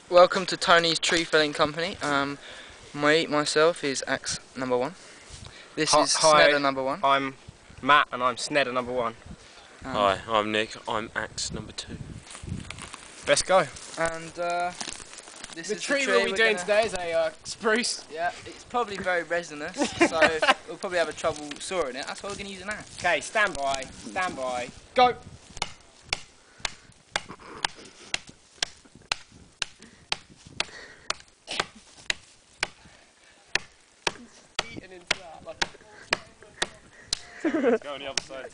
Welcome to Tony's Tree Felling Company. Myself is axe number 1. This is Snedder number 1. I'm Matt and I'm Snedder number 1. Hi, I'm Nick. I'm axe number 2. Let's go. And this The is tree the tree we'll be doing today is a spruce. Yeah, it's probably very resinous, so we'll probably have a trouble sawing it. That's why we're going to use an axe. Okay, stand by, go! Eating into that like let's go on the other side.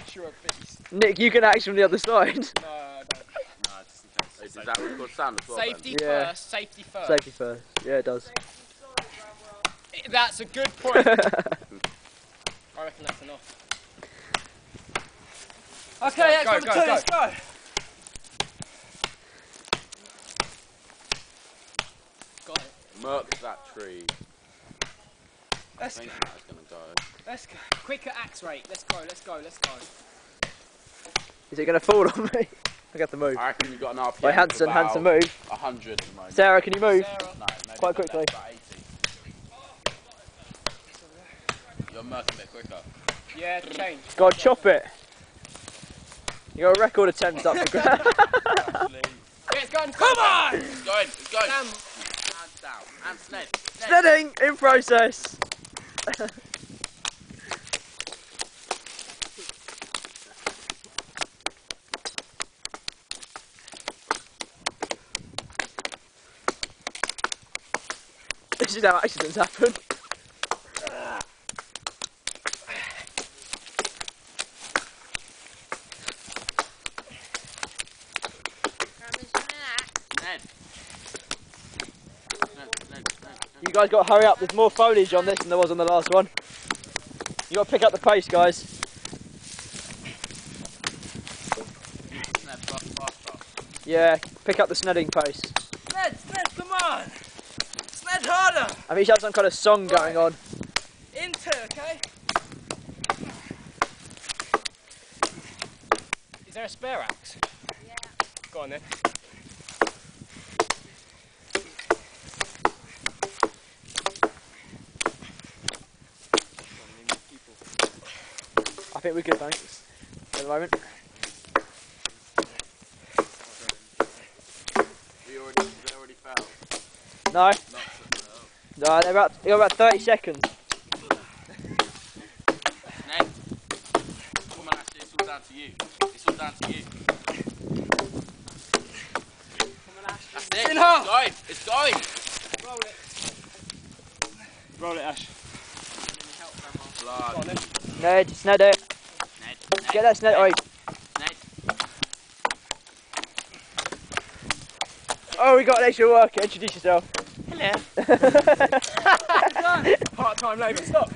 Sure, beast. Nick, you can axe from the other side. No, I don't. Is that record sound as well? Safety then? first, safety first. Safety first. Yeah, it does. That's a good point. I reckon that's enough. Okay, axe go, number go, 2, go. let's go. Got it. Murk that tree. Let's I go. think that's gonna go. Let's go. Quicker axe rate. Let's go, let's go, let's go. Is it going to fall on me? I got to move. I reckon you've got an RPM. Wait, Hanson, move. 100 at the moment. Sarah, can you move? Sarah. No, maybe Quite a bit quickly. less, about 80. You're murking a bit quicker. Yeah, change. God, chop it. You got a record attempt up the ground. Yeah, it's going. Come on! It's going, it's going. Damn. Hands down. And Sned. Snedding in process. This is how accidents happen. Sned. You guys got to hurry up. There's more foliage on this than there was on the last one. You got to pick up the pace, guys. Sned, fast. Yeah, pick up the snedding pace. Sned, come on! Sned harder! I think you should have some kind of song going on. Into, okay? Is there a spare axe? Yeah. Go on then. I think we're good, thanks. At the moment. They already fell. No. No, they're about 30 seconds. Sned. Come on, Ashley, it's all down to you. It's all down to you. That's it. In half. It's going. Roll it. Roll it, Ash. Blood. Ned, sned it. Get that sned. Oi. Oh, we got an extra worker. Introduce yourself. Hello. Part-time labour. Stop.